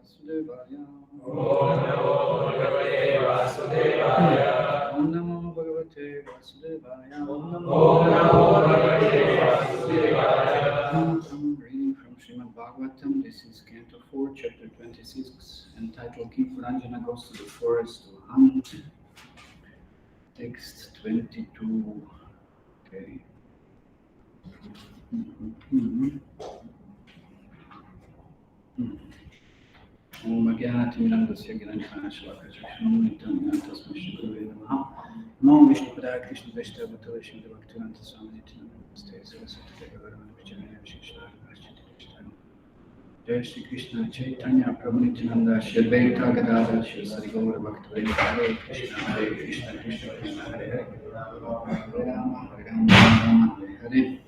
Vasudevaya. Om Namo Bhagavate Vasudevaya. Om Namo Bhagavate Vasudevaya. I'm reading from Srimad Bhagavatam. This is Canto 4, Chapter 26, entitled King Puranjana goes to the forest to hunt. Text 22. Okay. Om Agyanatimirandasya Gyananjanashalakachaksham Nityam Tasmai Shri Gurave Namaha. Namo Vishnu Padaya Krishna Veshta Bhattava Shri Bhaktivedanta Swami Nityananda Namaste Saraswati Devaravana Vijayana Vishishara Ashchati Krishna. Jai Shri Krishna Chaitanya Prabhu Nityananda Shri Advaita Gadadhar Shri Sari Gaura Bhaktivedanta Hare Krishna Krishna Krishna Hare Hare Hare Rama Rama Hare Hare.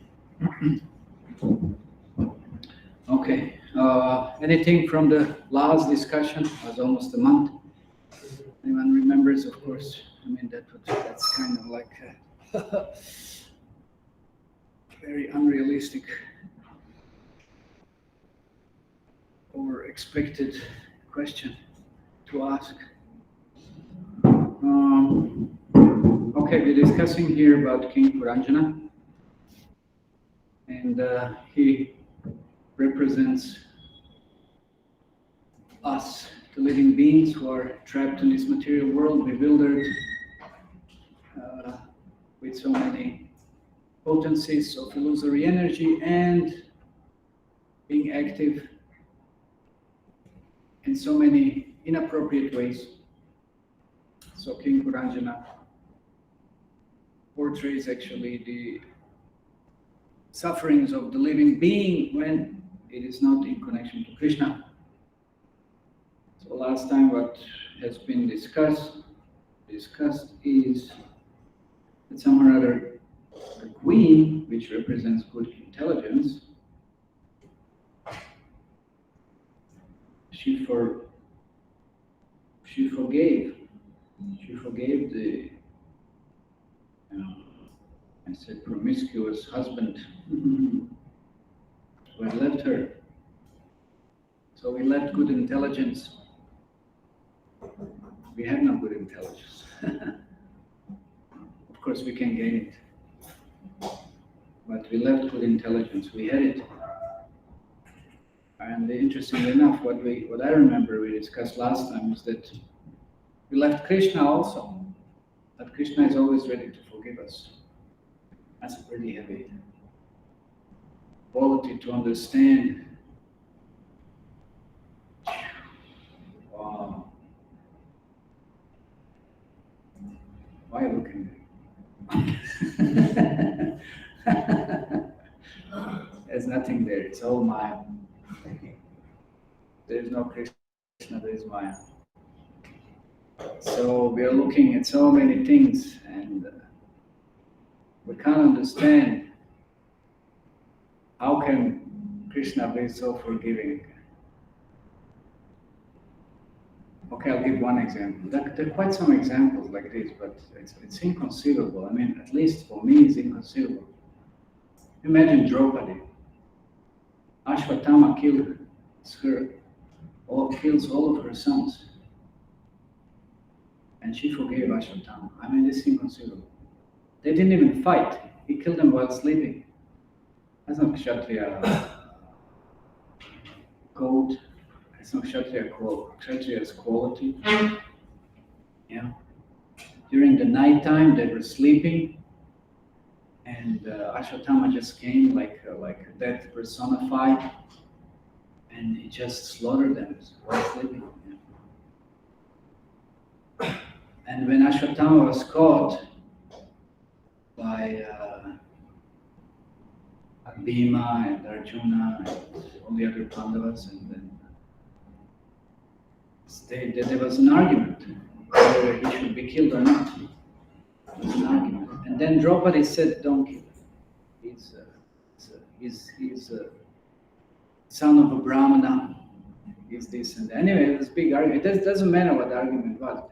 Okay. Anything from the last discussion? It was almost a month. Anyone remembers? Of course. I mean, that's kind of like a very unrealistic or expected question to ask. Okay, we're discussing here about King Puranjana, and he represents us, the living beings who are trapped in this material world, bewildered with so many potencies of illusory energy and being active in so many inappropriate ways. So King Puranjana portrays actually the sufferings of the living being when it is not in connection to Krishna. So last time what has been discussed is that somehow or other the queen, which represents good intelligence, she forgave the I said promiscuous husband who had left her. So we left good intelligence. We have no good intelligence. Of course we can gain it. But we left good intelligence. We had it. And interestingly enough, what I remember we discussed last time is that we left Krishna also. That Krishna is always ready to forgive us. That's a pretty heavy quality to understand. Wow. Why are you looking at me? There's nothing there. It's all Maya. There is no Krishna, there is Maya. So we are looking at so many things and we can't understand how can Krishna be so forgiving. Okay, I'll give one example. There are quite some examples like this, but it's inconceivable. I mean, at least for me, it's inconceivable. Imagine Draupadi. Ashwatthama kills all of her sons. And she forgave Ashwatthama. I mean, this is inconceivable. They didn't even fight. He killed them while sleeping. That's not Kshatriya code. It's not Kshatriya's quality. Yeah. During the night time, they were sleeping, and Ashwatthama just came like death personified, and he just slaughtered them while sleeping. Yeah. And when Ashwatthama was caught by Bhima and Arjuna and all the other Pandavas, and then there was an argument whether he should be killed or not. There was an argument. And then Draupadi said, don't kill him. He's a son of a Brahmana. He's this and that. Anyway, it was a big argument. It doesn't matter what the argument was.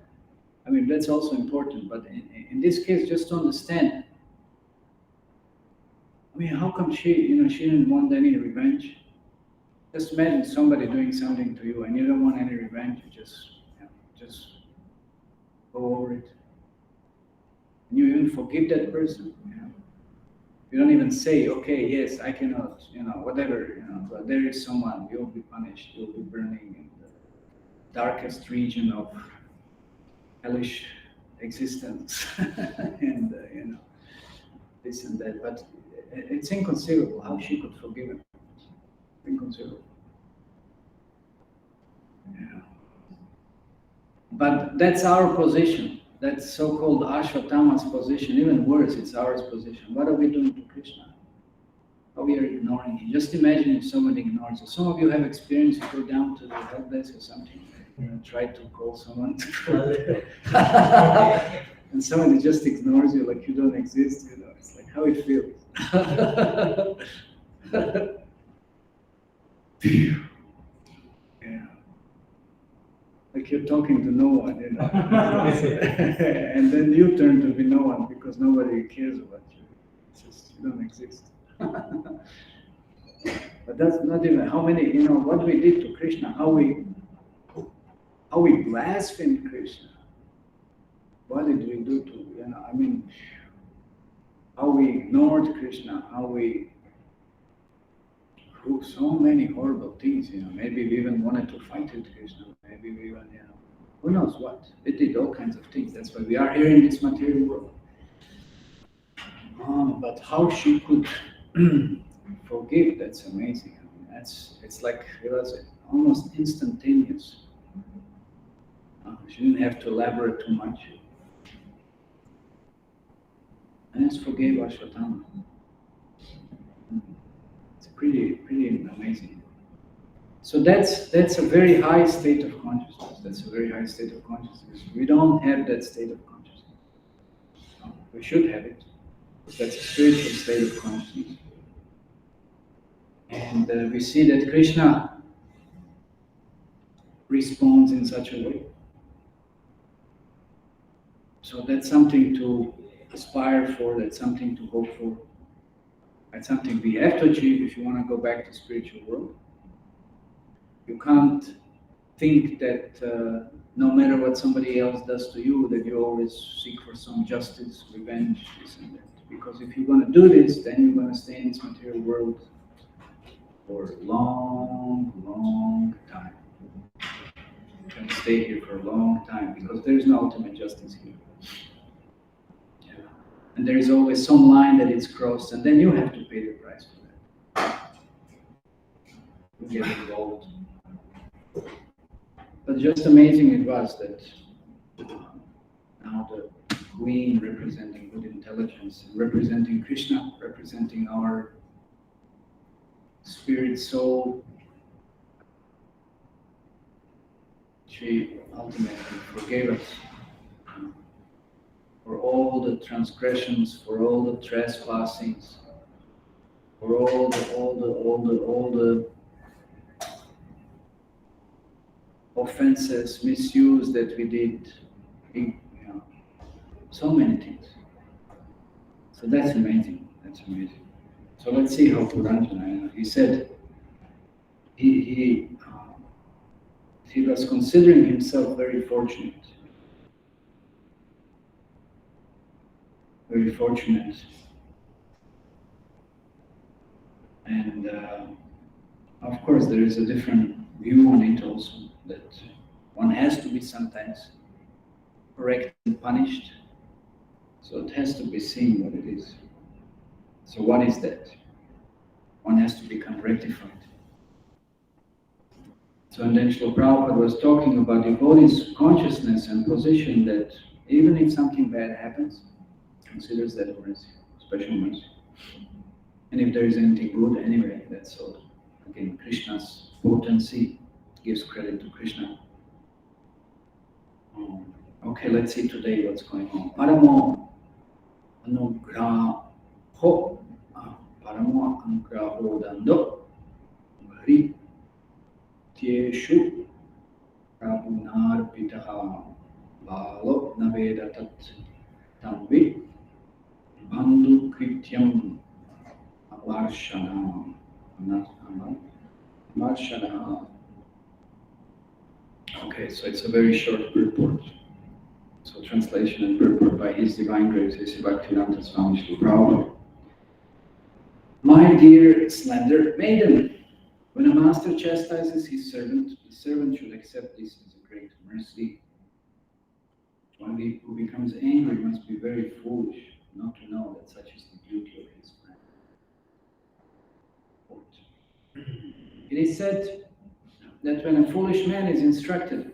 I mean, that's also important. But in this case, just to understand, I mean, how come she didn't want any revenge? Just imagine somebody doing something to you and you don't want any revenge, you just go over it. And you even forgive that person. You don't even say, okay, yes, I cannot, whatever, but there is someone, you'll be punished, you'll be burning in the darkest region of hellish existence, and, this and that. But it's inconceivable how she could forgive him. Inconceivable. Yeah. But that's our position. That's so-called Ashwatthama's position. Even worse, it's our position. What are we doing to Krishna? How we are ignoring him? Just imagine if somebody ignores you. Some of you have experienced, you go down to the help desk or something, try to call someone, and somebody just ignores you like you don't exist. It's like how it feels. Yeah. Like you're talking to no one, and then you turn to be no one because nobody cares about you. It's just you don't exist. But that's not even how many, what we did to Krishna, how we blasphemed Krishna. What did we do to, how we ignored Krishna, so many horrible things, maybe we even wanted to fight with Krishna, maybe we even, who knows what. We did all kinds of things. That's why we are here in this material world. But how she could forgive, that's amazing. It's like it was almost instantaneous. She didn't have to elaborate too much. And just forgave Ashwatthama. It's pretty amazing. So that's a very high state of consciousness. That's a very high state of consciousness. We don't have that state of consciousness. We should have it. That's a spiritual state of consciousness. And we see that Krishna responds in such a way. So that's something to aspire for, that's something to hope for. That's something we have to achieve if you want to go back to spiritual world. You can't think that no matter what somebody else does to you, that you always seek for some justice, revenge, this and that. Because if you're going to do this, then you're going to stay in this material world for a long, long time. You're going to stay here for a long time because there is no ultimate justice here. Yeah. And there is always some line that is crossed, and then you have to pay the price for that. You get involved. But just amazing it was that now the Queen representing good intelligence, representing Krishna, representing our spirit soul, she ultimately forgave us for all the transgressions, for all the trespassings, for all the offenses, misuse that we did, so many things. So that's amazing. That's amazing. So let's see how Puranjana, he said, he was considering himself very fortunate. Very fortunate. And of course there is a different view on it also, that one has to be sometimes corrected and punished. So it has to be seen what it is. So what is that? One has to become rectified. So and then Srila Prabhupada was talking about devotee's consciousness and position that even if something bad happens, considers that mercy, special mercy. And if there is anything good, anyway, that's all. Again, Krishna's potency gives credit to Krishna. Okay, let's see today what's going on. Paramo anugraho dando hrityeshu prabhunarpitaha balo navedatat tamvi bandhu krityam avarshana Marshana. Okay, so it's a very short purport. So translation and purport by His Divine Grace, A.C. Bhaktivedanta Swami Srila Prabhupada. My dear slender maiden, when a master chastises his servant, the servant should accept this as a great mercy. One who becomes angry must be very foolish not to know that such is the duty of his friend. It is said that when a foolish man is instructed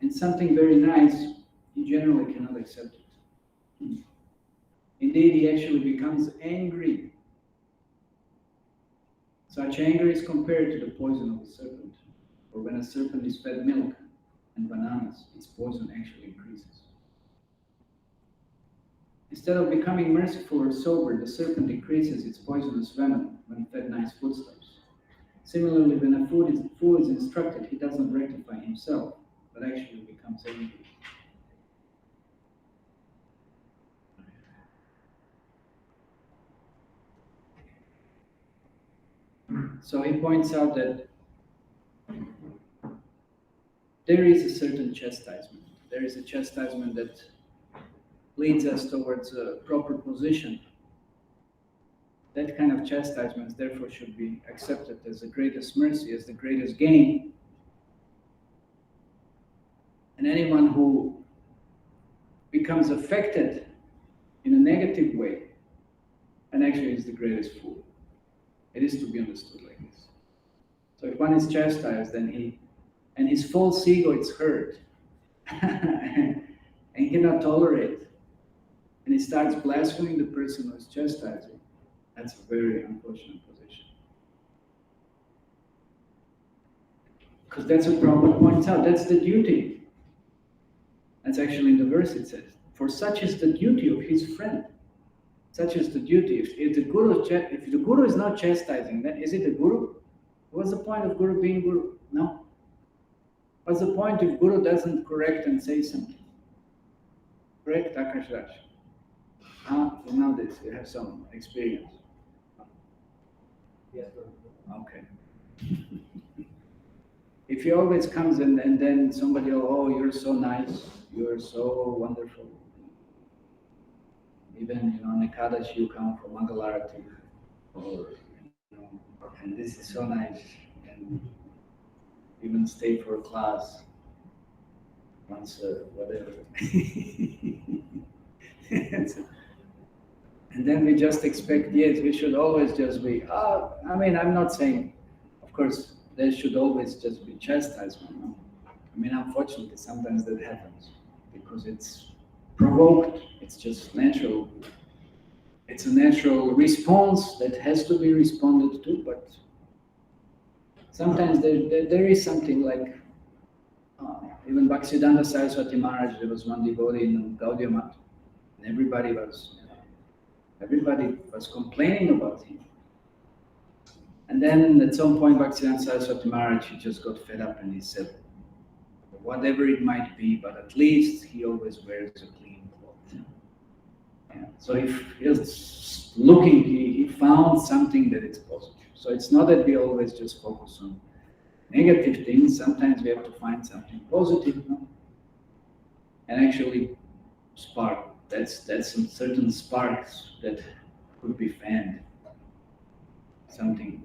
in something very nice, he generally cannot accept it. Indeed, he actually becomes angry. Such anger is compared to the poison of a serpent, or when a serpent is fed milk and bananas, its poison actually increases. Instead of becoming merciful or sober, the serpent increases its poisonous venom when fed nice foodstuffs. Similarly, when a fool is instructed, he doesn't rectify himself, but actually becomes angry. So he points out that there is a certain chastisement. There is a chastisement that leads us towards a proper position. That kind of chastisement, therefore, should be accepted as the greatest mercy, as the greatest gain. And anyone who becomes affected in a negative way, and actually is the greatest fool. It is to be understood like this. So if one is chastised, then his false ego is hurt, and he cannot tolerate, and he starts blaspheming the person who is chastising. That's a very unfortunate position. Because that's what Prabhupada points out, that's the duty. That's actually in the verse it says, for such is the duty of his friend. Such is the duty. If the guru is not chastising, then is it a guru? What's the point of guru being guru? No. What's the point if guru doesn't correct and say something? Correct, Akash Raj? You know this, you have some experience. Yes, Okay. If he always comes and then somebody, oh, you're so nice, you're so wonderful. Even, on Ekadashi you come for Mangalarati, or, and this is so nice, and even stay for a class once, whatever. And then we just expect, yes, we should always just be, I'm not saying, of course, there should always just be chastisement. No? Unfortunately, sometimes that happens because it's provoked, it's just natural. It's a natural response that has to be responded to, but sometimes there is something like, even Bhaktisiddhanta Saraswati Maharaj, there was one devotee in Gaudiya Math, and everybody was complaining about him. And then at some point, Bhaktisiddhanta Saraswati Maharaj, he just got fed up and he said, whatever it might be, but at least he always wears a clean cloth. Yeah. So if he's looking, he found something that is positive. So it's not that we always just focus on negative things. Sometimes we have to find something positive, no? And actually spark. That's some certain sparks that could be fanned. Something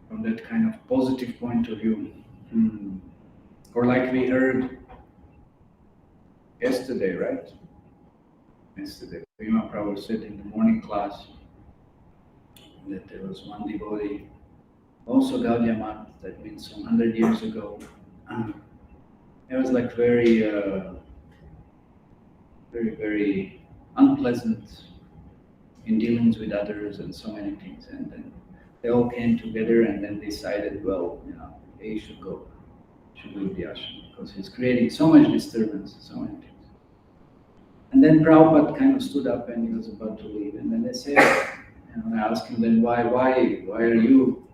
from that kind of positive point of view. Or like we heard yesterday, right? Yesterday, Bhima Prabhu said in the morning class that there was one devotee, also Gaudiya Math, that means some 100 years ago. It was like very, very unpleasant in dealings with others and so many things. And then they all came together and then decided, well, he should go, should leave the ashram because he's creating so much disturbance, so many things. And then Prabhupada kind of stood up and he was about to leave. And then they said, I asked him then, why are you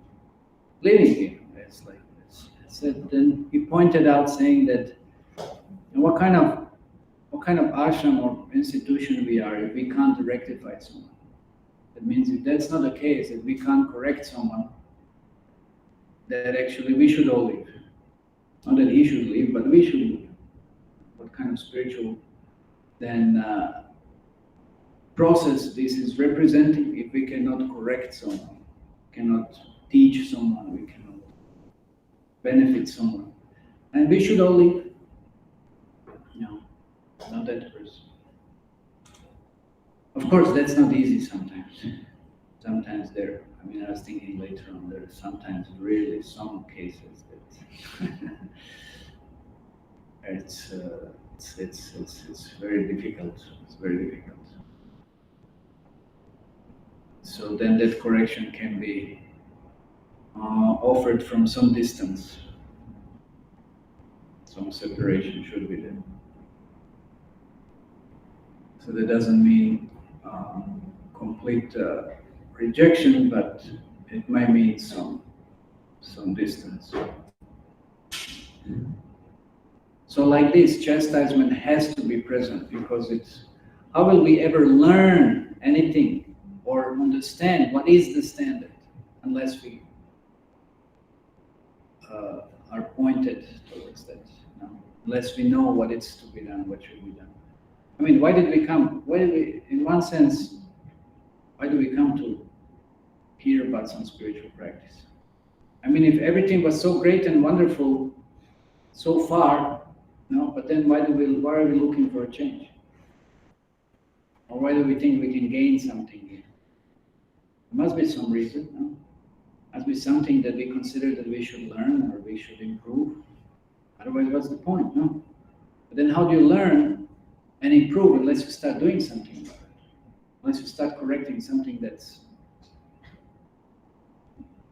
leaving him? It's like this. I said, then he pointed out saying that what kind of ashram or institution we are if we can't rectify someone. That means if that's not the case, if we can't correct someone, that actually we should all live. Not that he should live, but we should live. What kind of spiritual then process this is representing if we cannot correct someone, cannot teach someone, we cannot benefit someone. And we should all live. No, not that person. Of course, that's not easy sometimes. Sometimes there, I was thinking later on, there are sometimes really some cases that it's very difficult. It's very difficult. So then that correction can be offered from some distance. Some separation should be there. So that doesn't mean complete rejection, but it might mean some distance. So like this, chastisement has to be present, because how will we ever learn anything or understand what is the standard unless we are pointed towards that, unless we know what is to be done, what should be done. Why did we come? In one sense, why do we come to hear about some spiritual practice? If everything was so great and wonderful so far, but then why are we looking for a change? Or why do we think we can gain something here? There must be some reason, no? Must be something that we consider that we should learn or we should improve. Otherwise, what's the point, no? But then how do you learn and improve unless you start doing something about it? Unless you start correcting something that's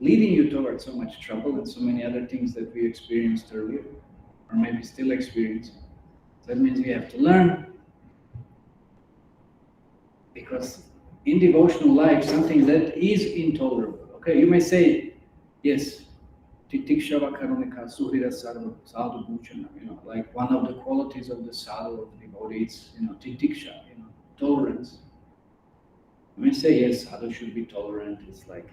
leading you towards so much trouble and so many other things that we experienced earlier, or maybe still experiencing. So that means we have to learn. Because in devotional life, something that is intolerable. Okay, you may say, yes, titikshava karunika suhira sadhu bhuchana, like one of the qualities of the sadhu, of the devotee, is, titiksha, tolerance. You may say, yes, sadhu should be tolerant, it's like,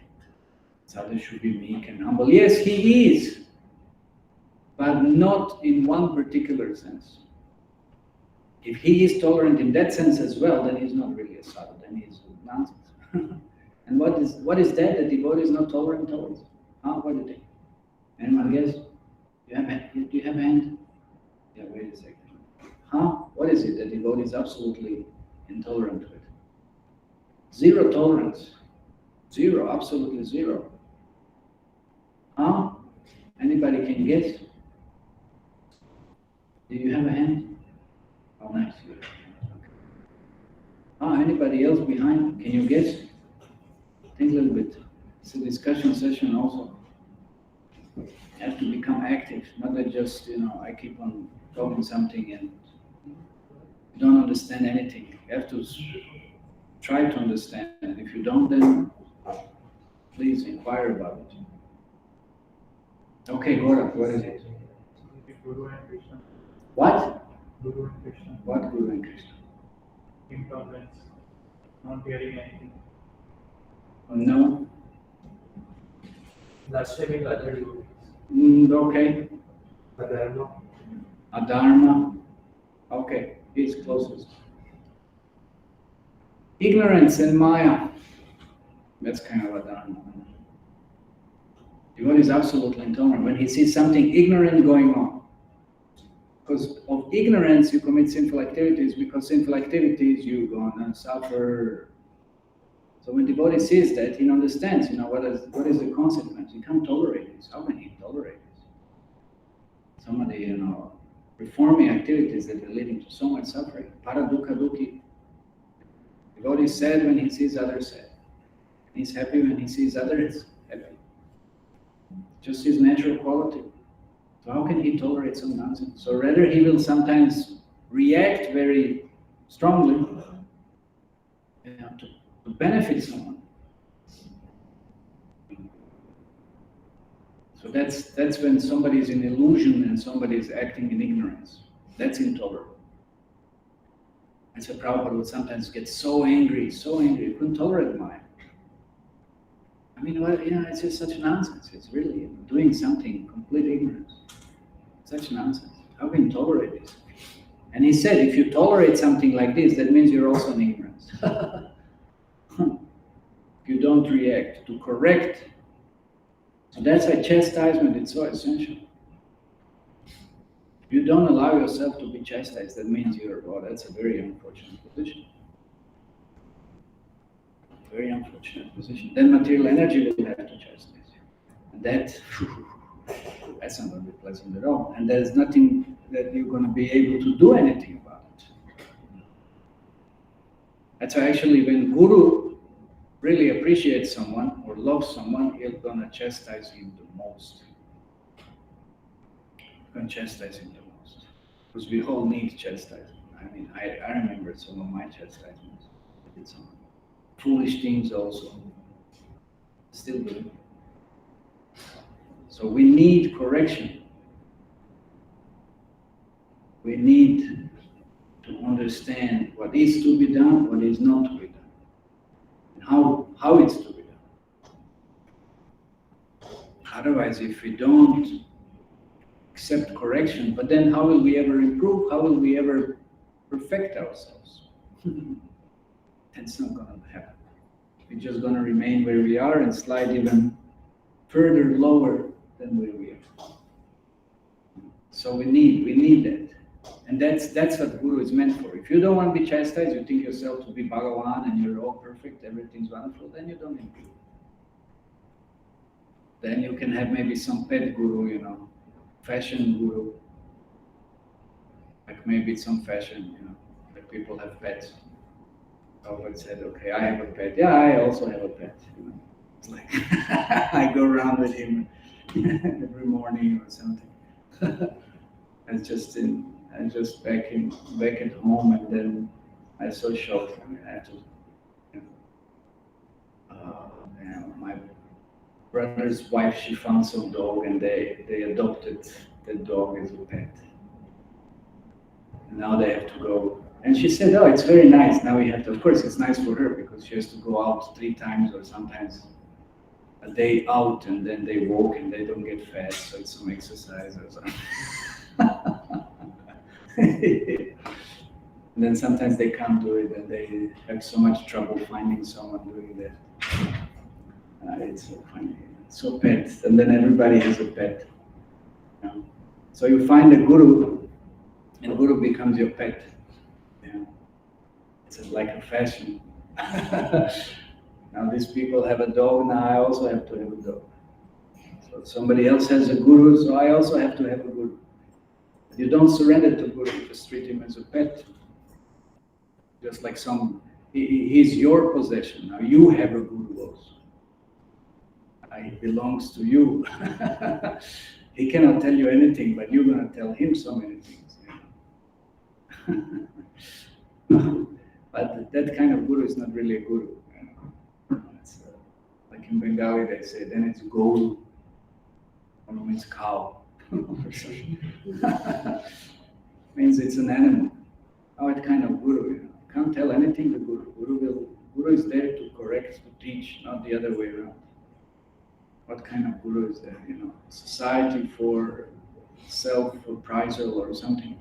sadhu should be meek and humble. Yes, he is, but not in one particular sense. If he is tolerant in that sense as well, then he's not really a sadhu, then he's nonsense. And what is that? The devotee is not tolerant towards? What do you think? Anyone guess? Do you have a hand? Yeah, wait a second. What is it that the devotee is absolutely intolerant with? Zero tolerance. Zero, absolutely zero. Anybody can guess? Do you have a hand? Oh, nice. Okay. Anybody else behind? Can you guess? Think a little bit. It's a discussion session also. You have to become active, not that just, I keep on talking something and you don't understand anything. You have to try to understand. And if you don't, then please inquire about it. Okay, Gaurav, what is it? Guru and Krishna. What? Guru and Krishna. What Guru and Krishna? Intolerance. Not hearing anything. No. Blaspheming other devotees. Okay. Adharma. Adharma. Okay, he's closest. Ignorance and Maya. That's kind of Adharma. Devotee is absolutely intolerant when he sees something ignorant going on. Because of ignorance, you commit sinful activities. Because sinful activities, you're gonna suffer. So when devotee sees that, he understands, what is the consequence. He can't tolerate this. How can he tolerate this? Somebody, performing activities that are leading to so much suffering. Paradukha dukhi. Devotee is sad when he sees others sad. He's happy when he sees others happy. Just his natural quality. So how can he tolerate some nonsense? So rather he will sometimes react very strongly to benefit someone. So that's when somebody is in illusion and somebody is acting in ignorance. That's intolerable. And so Prabhupada would sometimes get so angry, he couldn't tolerate Maya. I mean, well, it's just such nonsense. It's really doing something complete ignorance. Such nonsense. How can you tolerate this? And he said, if you tolerate something like this, that means you're also in ignorance. You don't react to correct. So that's why chastisement is so essential. If you don't allow yourself to be chastised, that means that's a very unfortunate position. Very unfortunate position. Then material energy will have to chastise you. And that's not going to be pleasant at all. And there's nothing that you're going to be able to do anything about it. That's why actually when Guru really appreciates someone or loves someone, he's going to chastise him the most. He's going to chastise him the most. Because we all need chastisement. I mean, I remember some of my chastisements. I did some foolish things also. Still do. So we need correction. We need to understand what is to be done, what is not to be done, and how it's to be done. Otherwise, if we don't accept correction, but then how will we ever improve? How will we ever perfect ourselves? That's not going to happen. We're just going to remain where we are and slide even further lower than where we are. So we need that. And that's what Guru is meant for. If you don't want to be chastised, you think yourself to be Bhagavan and you're all perfect, everything's wonderful, then you don't improve. Then you can have maybe some pet guru, fashion guru. Like maybe it's some fashion, like people have pets. Prabhupada said, okay, I have a pet. Yeah, I also have a pet. It's like I go around with him every morning or something. I just back at home, and then I was so shocked. I mean, I had to, my brother's wife, she found some dog, and they adopted the dog as a pet. And now they have to go. And she said, oh, it's very nice. Now we have to, of course, it's nice for her because she has to go out 3 times or sometimes a day out, and then they walk and they don't get fat, so it's some exercise or something. And then sometimes they can't do it, and they have so much trouble finding someone doing that. It's so funny. So pets, and then everybody has a pet. So you find a guru, and guru becomes your pet. It's like a fashion. Now these people have a dog, now I also have to have a dog. So somebody else has a guru, so I also have to have a guru. You don't surrender to guru, you just treat him as a pet. Just like he's your possession. Now you have a guru also. He belongs to you. He cannot tell you anything, but you're going to tell him so many things. But that kind of guru is not really a guru. It's, like in Bengali they say, then it's gold, or means cow. Means it's an animal. What kind of guru? You can't tell anything to guru. Guru is there to correct, to teach, not the other way around. What kind of guru is there? Society for self-appraisal or something.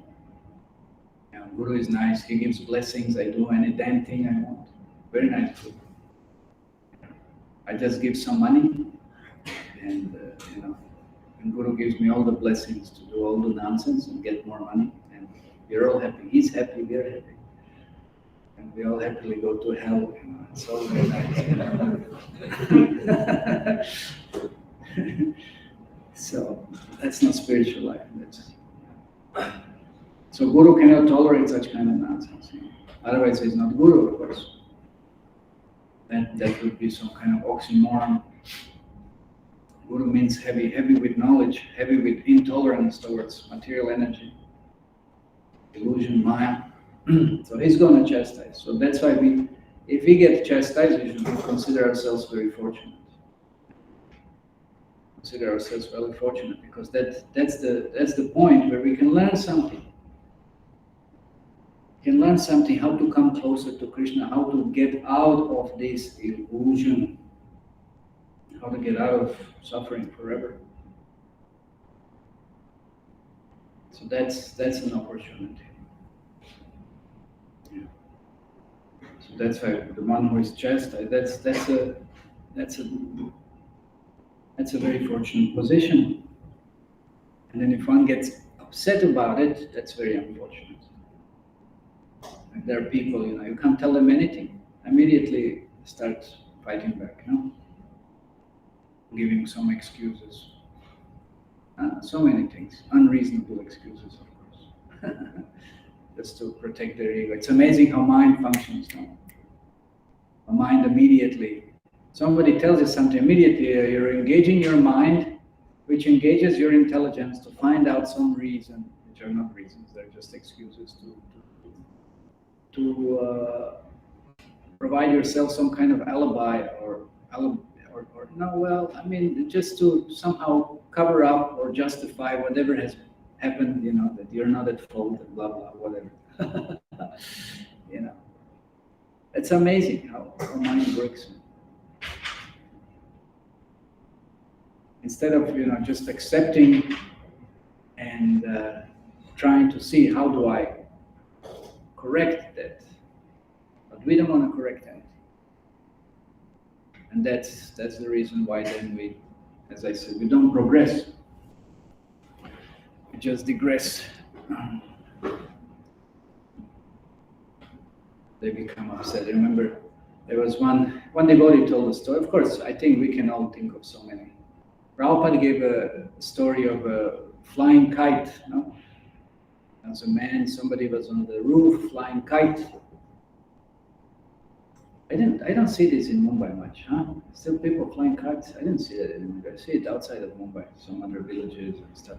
Guru is nice, he gives blessings, I do any damn thing I want. Very nice guru. I just give some money, and and Guru gives me all the blessings to do all the nonsense and get more money, and we're all happy. He's happy, we're happy. And we all happily go to hell. It's all very nice. So that's not spiritual life. So Guru cannot tolerate such kind of nonsense. Otherwise he's not Guru, of course. That would be some kind of oxymoron. Guru means heavy with knowledge, heavy with intolerance towards material energy, illusion, Maya. So he's going to chastise. So that's why if we get chastised, we should consider ourselves very fortunate. Consider ourselves very fortunate, because that's the point where we can learn something. Can learn something, how to come closer to Krishna, how to get out of this illusion, how to get out of suffering forever. So that's an opportunity. Yeah. So that's why the one who is chastised, that's a very fortunate position. And then if one gets upset about it, that's very unfortunate. Like there are people, you can't tell them anything. Immediately start fighting back, giving some excuses. So many things, unreasonable excuses, of course, just to protect their ego. It's amazing how mind functions now. A mind immediately, somebody tells you something, immediately you're engaging your mind, which engages your intelligence to find out some reason, which are not reasons, they're just excuses to provide yourself some kind of alibi or no, well, I mean, just to somehow cover up or justify whatever has happened, that you're not at fault, and blah, blah, whatever. It's amazing how mind works. Instead of, just accepting and trying to see how do I correct that, but we don't want to correct anything. And that's the reason why then we, as I said, we don't progress. We just digress. They become upset. I remember there was one devotee told a story. Of course, I think we can all think of so many. Prabhupada gave a story of a flying kite. As a man, somebody was on the roof flying kite. I don't see this in Mumbai much, Still people flying kites. I didn't see that in Mumbai. I see it outside of Mumbai, some other villages and stuff.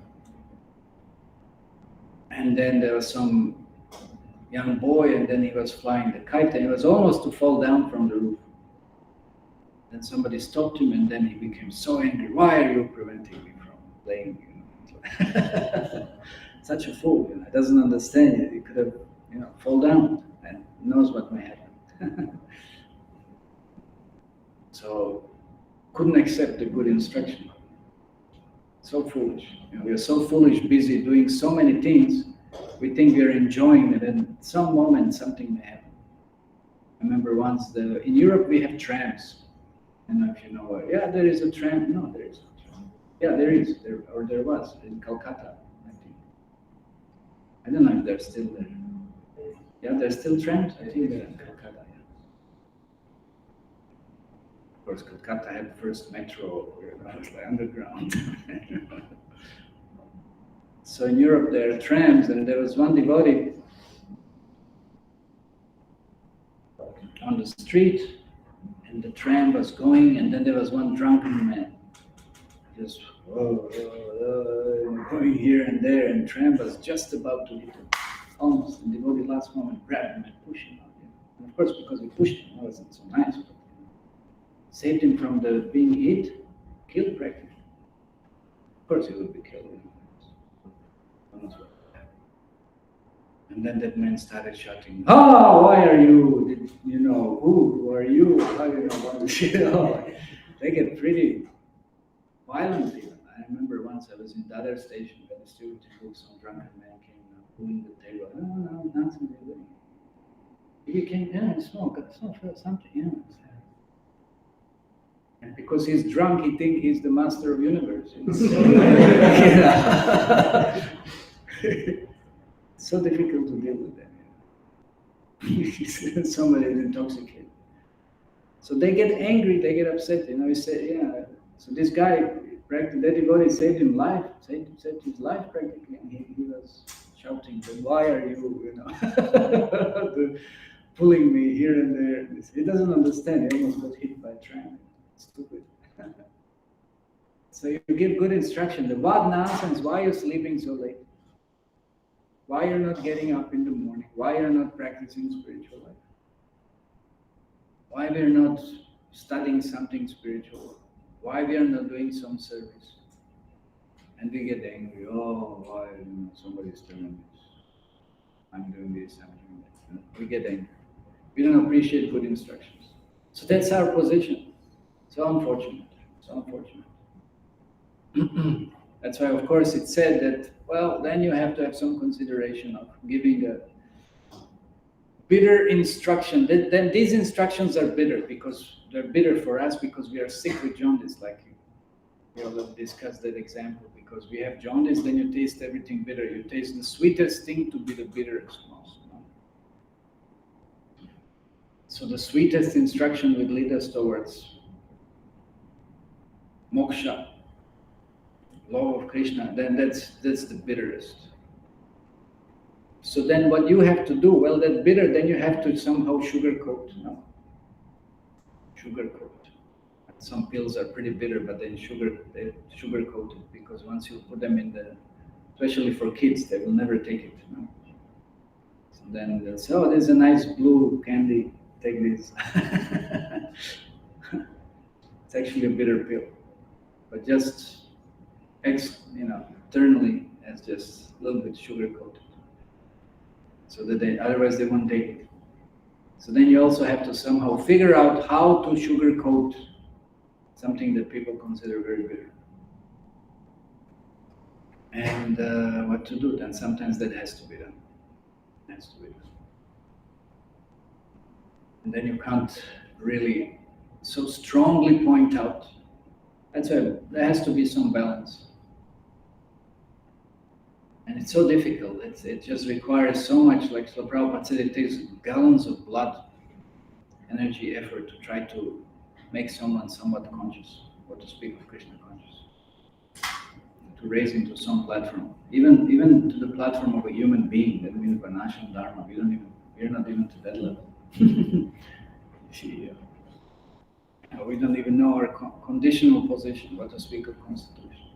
And then there was some young boy, and then he was flying the kite, and he was almost to fall down from the roof. Then somebody stopped him, and then he became so angry. Why are you preventing me from playing? Such a fool, He doesn't understand it. He could have, fall down, and knows what may happen. So, couldn't accept the good instruction. So foolish. We are so foolish, busy doing so many things. We think we are enjoying it, and at some moment something may happen. I remember once in Europe we have trams. I don't know if you know. Yeah, there is a tram. No, there is a tram. Yeah, there is. There was in Calcutta, I think. I don't know if they're still there. Yeah, there's still trams. I think they're in Calcutta. Of course, Calcutta had the first metro, it's like underground. So in Europe there are trams, and there was one devotee on the street, and the tram was going, and then there was one drunken man, just going here and there, and the tram was just about to hit him, almost. And the devotee last moment grabbed him and pushed him out. And of course, because he pushed him, it wasn't so nice. But saved him from being hit, killed practically. Of course he would be killed. And then that man started shouting, why are you, who are you, how do you know about this? They get pretty violent even. I remember once I was in the other station by the student book, some drunken man came pulling the table. No, nothing. He came, smoke something, And because he's drunk, he thinks he's the master of the universe. It's so difficult to deal with them. Somebody is intoxicated. So they get angry, they get upset. He said, So this guy, that devotee saved him life, saved his life practically, and he was shouting, why are you, pulling me here and there? He doesn't understand. He almost got hit by a tram. Stupid. So you give good instruction. What nonsense? Why are you sleeping so late? Why you're not getting up in the morning? Why you're not practicing spiritual life? Why we're not studying something spiritual? Why we are not doing some service? And we get angry. Why somebody's telling this? I'm doing this, I'm doing that. We get angry. We don't appreciate good instructions. So that's our position. So unfortunate. It's unfortunate. That's why, of course, it's said that, well, then you have to have some consideration of giving a bitter instruction. Then these instructions are bitter because they're bitter for us because we are sick with jaundice, like we all have discussed that example. Because we have jaundice, then you taste everything bitter. You taste the sweetest thing to be the bitterest most. So the sweetest instruction would lead us towards moksha, law of Krishna. Then that's the bitterest. So then what you have to do, well, that bitter, then you have to somehow sugarcoat. Sugarcoat. Some pills are pretty bitter, but then they're sugar-coated because once you put them in especially for kids, they will never take it. So then they'll say, oh, there's a nice blue candy, take this. It's actually a bitter pill, but just, internally, it's just a little bit sugar-coated. So that otherwise they won't take it. So then you also have to somehow figure out how to sugarcoat something that people consider very bitter. And what to do, then sometimes that has to be done. And then you can't really so strongly point out. That's why there has to be some balance. And it's so difficult. It just requires so much, like Srila Prabhupada said, it takes gallons of blood, energy, effort to try to make someone somewhat conscious, or to speak of Krishna conscious, to raise him to some platform, even to the platform of a human being, that means Varnashram Dharma. We're not even to that level. We don't even know our conditional position, what to speak of constitution.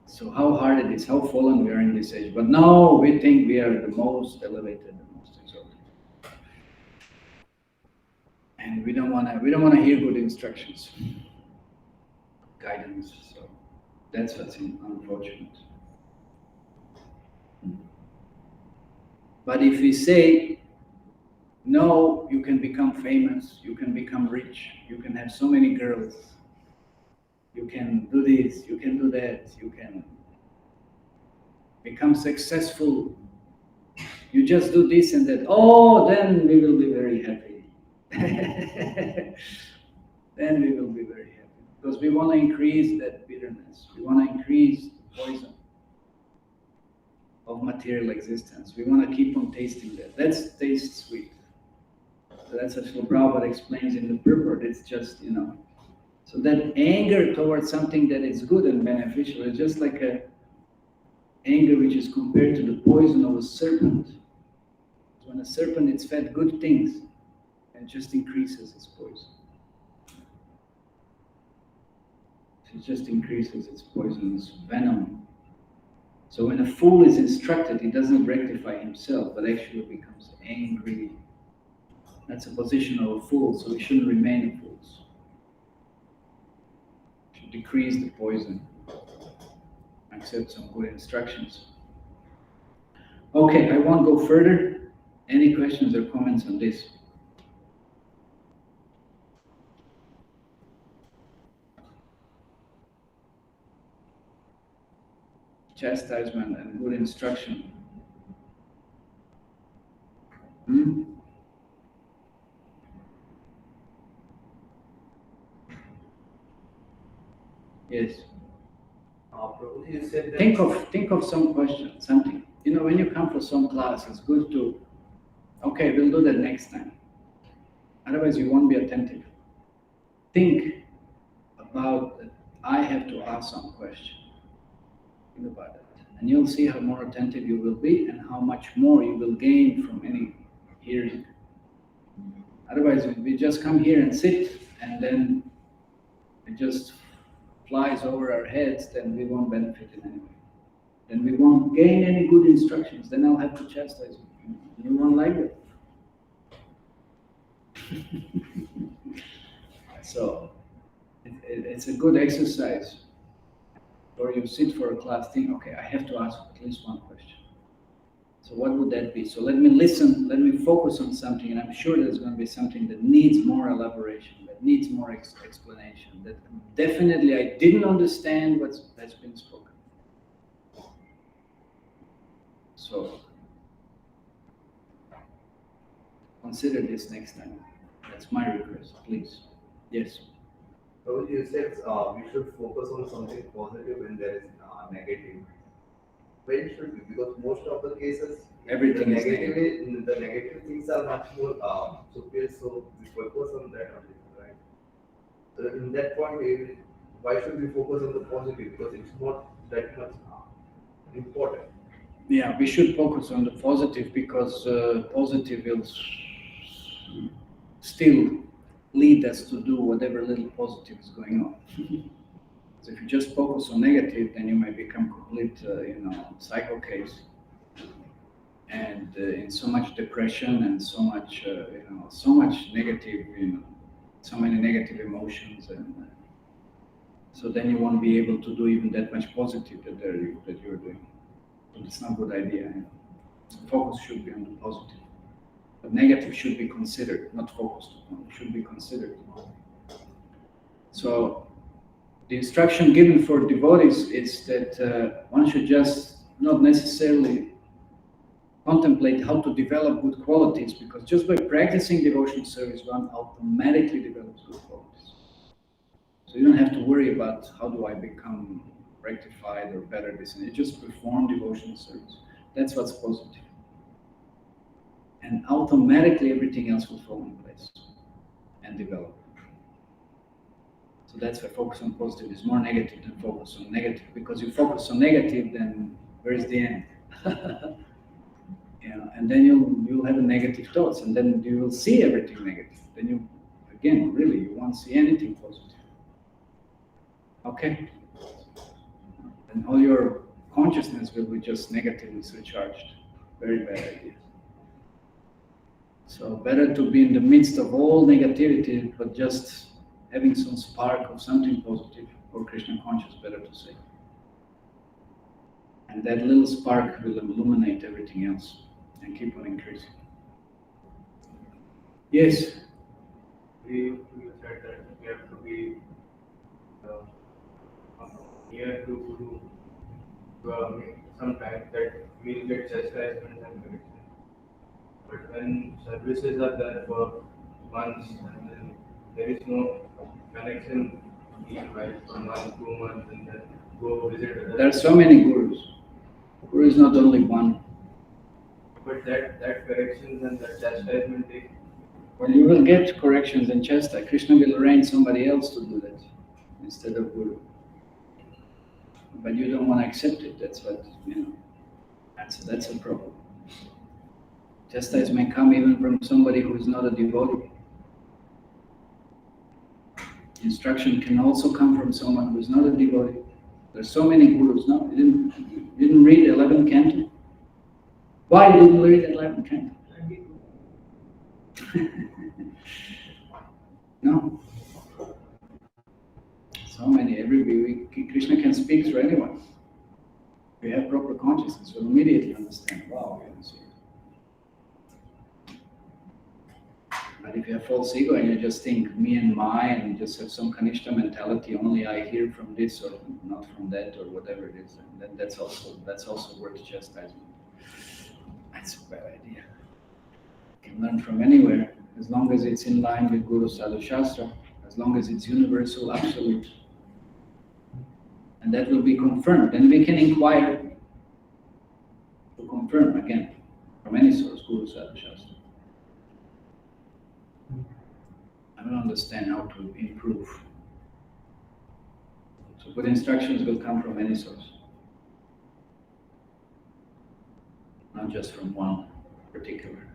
So how hard it is, how fallen we are in this age. But now we think we are the most elevated, the most exalted. And we don't want to hear good instructions, guidance. So that's what's unfortunate. But if we say, no, you can become famous, you can become rich, you can have so many girls, you can do this, you can do that, you can become successful, you just do this and that, oh, then we will be very happy. Then we will be very happy. Because we want to increase that bitterness, we want to increase the poison of material existence. We want to keep on tasting that. That tastes sweet. So that's what Srila Prabhupada explains in the purport. It's just, so that anger towards something that is good and beneficial is just like a anger which is compared to the poison of a serpent. So when a serpent is fed good things, it just increases its poison. It just increases its poisonous venom. So when a fool is instructed, he doesn't rectify himself, but actually becomes angry. That's a position of a fool, so we shouldn't remain fools. We should decrease the poison, accept some good instructions. Okay, I won't go further. Any questions or comments on this? Chastisement and good instruction. Yes. You said that. Think of some question, something. When you come for some class, it's good to, okay, we'll do that next time. Otherwise, you won't be attentive. Think about that. I have to ask some question. Think about it. And you'll see how more attentive you will be and how much more you will gain from any hearing. Otherwise, if we just come here and sit and then it just flies over our heads, then we won't benefit in any way. Then we won't gain any good instructions. Then I'll have to chastise you. You won't like it. So it's a good exercise. Or you sit for a class, think, okay, I have to ask at least one question. So what would that be? So let me listen, let me focus on something, and I'm sure there's going to be something that needs more elaboration, that needs more explanation, that definitely I didn't understand what's been spoken. So consider this next time. That's my request, please. Yes. So you said we should focus on something positive when there is negative. When should we? Because most of the cases, Everything is negative. The negative things are much more superior. So we focus on that only, right? So in that point, why should we focus on the positive? Because it's not that much important. Yeah, we should focus on the positive because positive will still lead us to do whatever little positive is going on. So if you just focus on negative, then you might become complete, psycho case, and in so much depression and so much, so much negative, so many negative emotions, and so then you won't be able to do even that much positive that you're doing. So it's not a good idea. So focus should be on the positive. But negative should be considered, not focused upon. It should be considered. So the instruction given for devotees is that one should just not necessarily contemplate how to develop good qualities, because just by practicing devotional service, one automatically develops good qualities. So you don't have to worry about how do I become rectified or better this, and you just perform devotional service. That's what's positive. And automatically everything else will fall in place and develop. So that's why focus on positive is more negative than focus on negative. Because you focus on negative, then where is the end? And then you'll have negative thoughts, and then you will see everything negative. Then you won't see anything positive. Okay? And all your consciousness will be just negatively surcharged. Very bad idea. So better to be in the midst of all negativity, but just having some spark of something positive, or Krishna conscious, better to say. And that little spark will illuminate everything else and keep on increasing. Yes? We said that we have to be near to Guru sometimes that we'll get chastisement and correction. But when services are there for months and then there is no connection like for month, 2 months, and then go visit. There are so many gurus. Guru is not only one. But that corrections and that chastisement is. Well, you will get corrections and chastise. Krishna will arrange somebody else to do that instead of Guru. But you don't want to accept it. That's what, that's a problem. Chastisement may come even from somebody who is not a devotee. Instruction can also come from someone who is not a devotee. There's so many gurus. No, you didn't read 11th canto. Why didn't you read 11th canto? No. So many. Krishna can speak through anyone. If we have proper consciousness, we'll immediately understand. Wow, we don't see it. But if you have false ego and you just think me and my, and you just have some Kanishta mentality, only I hear from this or not from that or whatever it is, and then that's also worth chastisement. That's a bad idea. You can learn from anywhere, as long as it's in line with Guru Sadhu Shastra, as long as it's universal, absolute. And that will be confirmed. Then we can inquire to confirm again from any source, Guru Sadhu Shastra. I don't understand how to improve. So good instructions will come from any source, not just from one particular.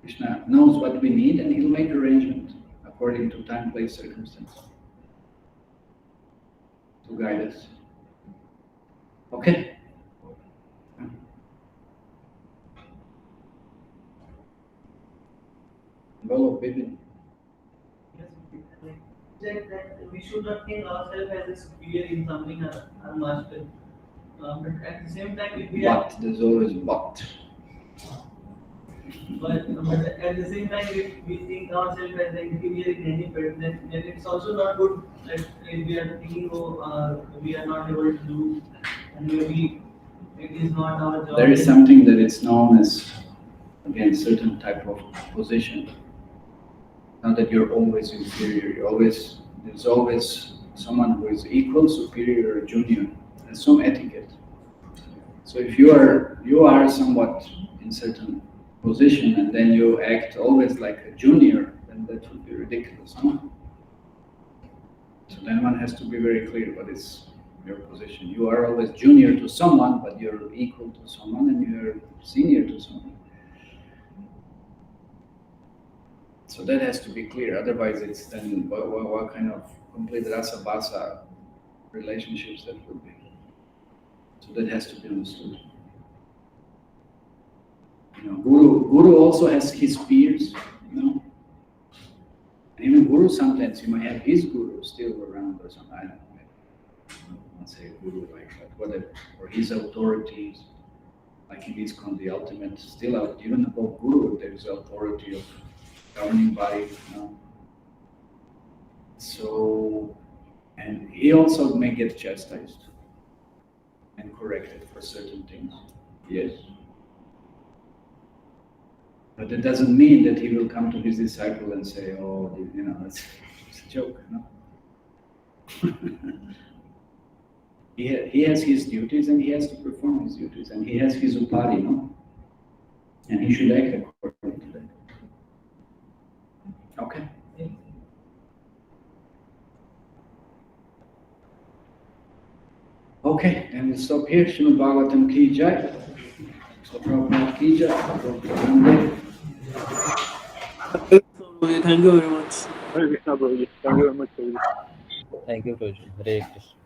Krishna knows what we need and he'll make arrangement according to time, place, circumstance to guide us. Okay? Bolo, baby. That we should not think ourselves as a superior in something our master. But at the same time, if we are, But there's always but. but at the same time, if we think ourselves as the inferior in any field, then it's also not good. That if we are thinking, we are not able to do, and maybe it is not our job. There is something that is known as, again, certain type of position. Not that you're always inferior, there's always someone who is equal, superior, or junior. There's some etiquette. So if you are somewhat in certain position and then you act always like a junior, then that would be ridiculous, no? So then one has to be very clear what is your position. You are always junior to someone, but you're equal to someone, and you're senior to someone. So that has to be clear. Otherwise, it's then what kind of complete rasa basa relationships that would be. So that has to be understood. Guru also has his peers, And even Guru sometimes he might have his Guru still around or something. I don't know. I'll say Guru like that, whatever. Or his authorities, like in ISKCON, the ultimate, still out, even above Guru, there is authority of governing body, So, and he also may get chastised and corrected for certain things. Yes. But that doesn't mean that he will come to his disciple and say, oh, it's a joke, He has his duties and he has to perform his duties and he has his upari, And he should act according to that. Okay. Okay, and we'll stop here. Srimad Bhagavatam ki jai. So Prabhupada ki jai. Thank you very much. Hare Krishna, Prabhuji. Thank you very much, Prabhuji. Thank you, Prabhuji. Hare Krishna.